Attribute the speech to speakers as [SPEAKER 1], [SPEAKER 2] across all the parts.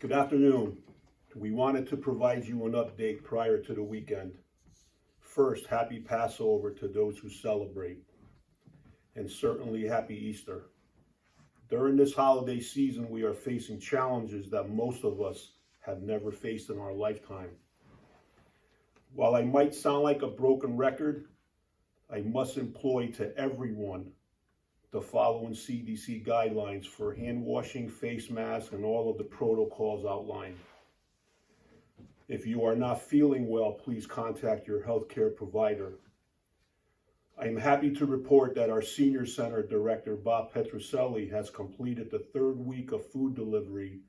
[SPEAKER 1] Good afternoon. We wanted to provide you an update prior to the weekend. First, happy Passover to those who celebrate, and certainly happy Easter. During this holiday season, we are facing challenges that most of us have never faced in our lifetime. While I might sound like a broken record, I must employ to everyone the following CDC guidelines for hand washing, face masks, and all of the protocols outlined. If you are not feeling well, please contact your healthcare provider. I am happy to report that our Senior Center Director, Bob Petroselli, has completed the third week of food delivery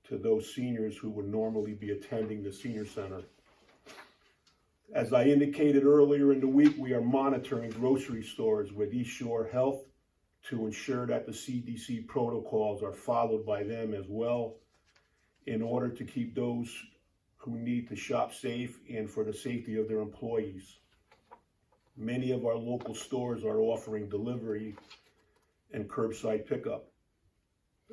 [SPEAKER 1] to those seniors who would normally be attending the Senior Center. As I indicated earlier in the week, we are monitoring grocery stores with East Shore Health to ensure that the CDC protocols are followed by them as well, in order to keep those who need to shop safe and for the safety of their employees. Many of our local stores are offering delivery and curbside pickup.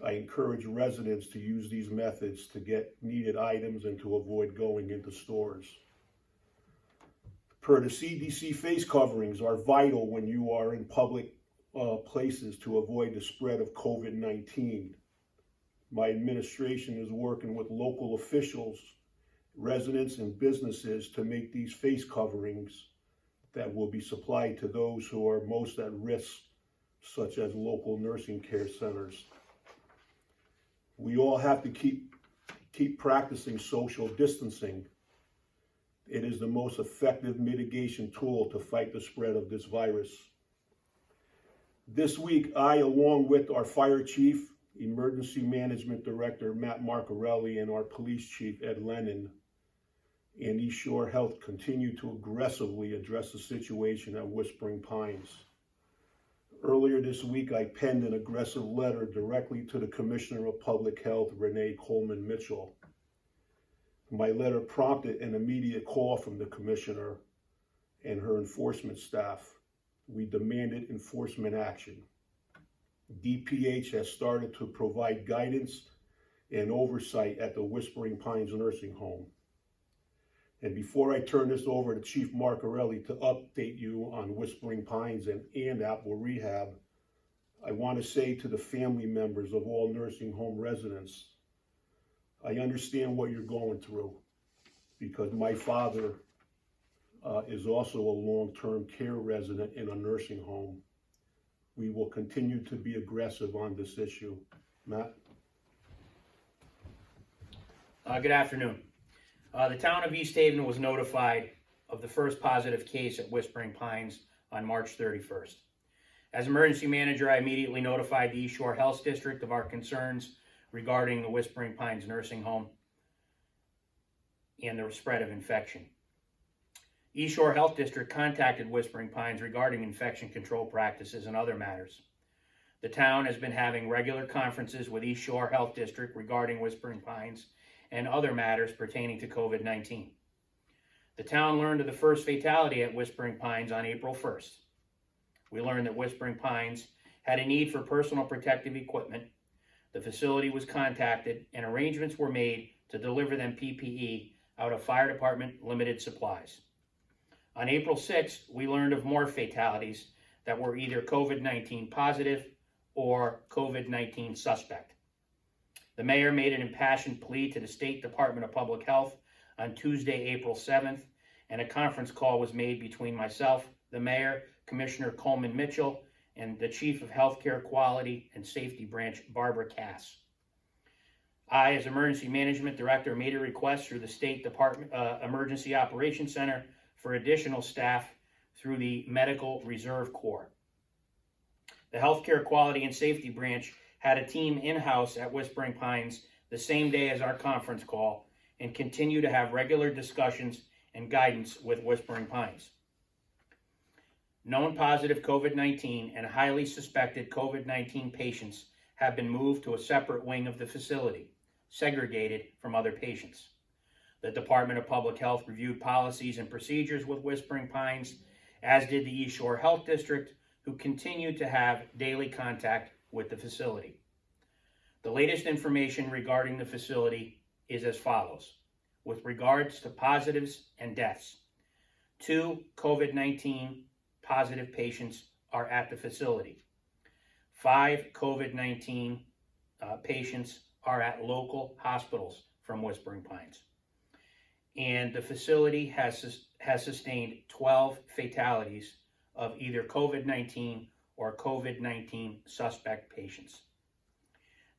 [SPEAKER 1] I encourage residents to use these methods to get needed items and to avoid going into stores. Per the CDC, face coverings are vital when you are in public places to avoid the spread of COVID-19. My administration is working with local officials, residents, and businesses to make these face coverings that will be supplied to those who are most at risk, such as local nursing care centers. We all have to keep practicing social distancing. It is the most effective mitigation tool to fight the spread of this virus. This week, I, along with our Fire Chief, Emergency Management Director, Matt Marcarelli, and our Police Chief, Ed Lennon, and East Shore Health continue to aggressively address the situation at Whispering Pines. Earlier this week, I penned an aggressive letter directly to the Commissioner of Public Health, Renee Coleman Mitchell. My letter prompted an immediate call from the Commissioner and her enforcement staff. We demanded enforcement action. DPH has started to provide guidance and oversight at the Whispering Pines Nursing Home. And before I turn this over to Chief Marcarelli to update you on Whispering Pines and Apple Rehab, I want to say to the family members of all nursing home residents, I understand what you're going through, because my father is also a long-term care resident in a nursing home. We will continue to be aggressive on this issue. Matt?
[SPEAKER 2] Good afternoon. The town of East Haven was notified of the first positive case at Whispering Pines on March 31st. As emergency manager, I immediately notified the East Shore Health District of our concerns regarding the Whispering Pines nursing home and the spread of infection. East Shore Health District contacted Whispering Pines regarding infection control practices and other matters. The town has been having regular conferences with East Shore Health District regarding Whispering Pines and other matters pertaining to COVID-19. The town learned of the first fatality at Whispering Pines on April 1st. We learned that Whispering Pines had a need for personal protective equipment. The facility was contacted and arrangements were made to deliver them PPE out of fire department limited supplies. On April 6th, we learned of more fatalities that were either COVID-19 positive or COVID-19 suspect. The mayor made an impassioned plea to the State Department of Public Health on Tuesday, April 7th, and a conference call was made between myself, the mayor, Commissioner Coleman Mitchell, and the Chief of Healthcare Quality and Safety Branch, Barbara Cass. I, as Emergency Management Director, made a request through the State Department Emergency Operations Center for additional staff through the Medical Reserve Corps. The Healthcare Quality and Safety Branch had a team in-house at Whispering Pines the same day as our conference call and continue to have regular discussions and guidance with Whispering Pines. Known positive COVID-19 and highly suspected COVID-19 patients have been moved to a separate wing of the facility, segregated from other patients. The Department of Public Health reviewed policies and procedures with Whispering Pines, as did the East Shore Health District, who continue to have daily contact with the facility. The latest information regarding the facility is as follows. With regards to positives and deaths, 2 COVID-19 positive patients are at the facility. 5 COVID-19 patients are at local hospitals from Whispering Pines. And the facility has sustained 12 fatalities of either COVID-19 or COVID-19 suspect patients.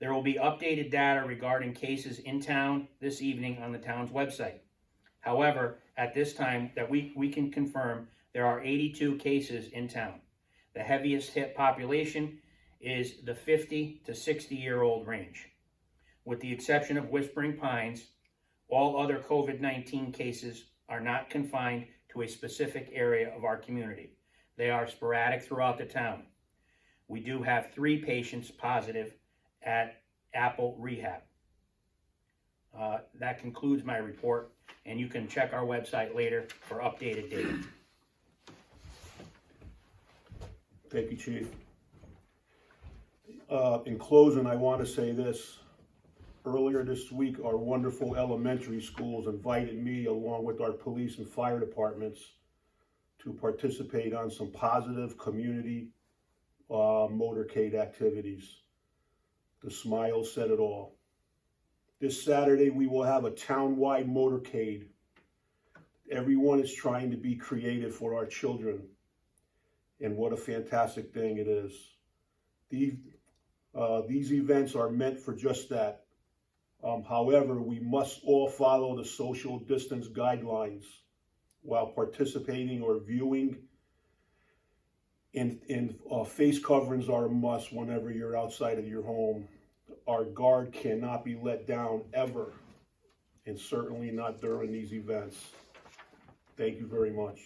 [SPEAKER 2] There will be updated data regarding cases in town this evening on the town's website. However, at this time that we can confirm there are 82 cases in town. The heaviest hit population is the 50 to 60-year-old range. With the exception of Whispering Pines, all other COVID-19 cases are not confined to a specific area of our community. They are sporadic throughout the town. We do have 3 patients positive at Apple Rehab. That concludes my report, and you can check our website later for updated data.
[SPEAKER 1] Thank you, Chief. In closing, I want to say this. Earlier this week, our wonderful elementary schools invited me, along with our police and fire departments, to participate on some positive community motorcade activities. The smile said it all. This Saturday, we will have a town-wide motorcade. Everyone is trying to be creative for our children, and what a fantastic thing it is. These events are meant for just that. However, we must all follow the social distance guidelines while participating or viewing, and face coverings are a must whenever you're outside of your home. Our guard cannot be let down ever, and certainly not during these events. Thank you very much.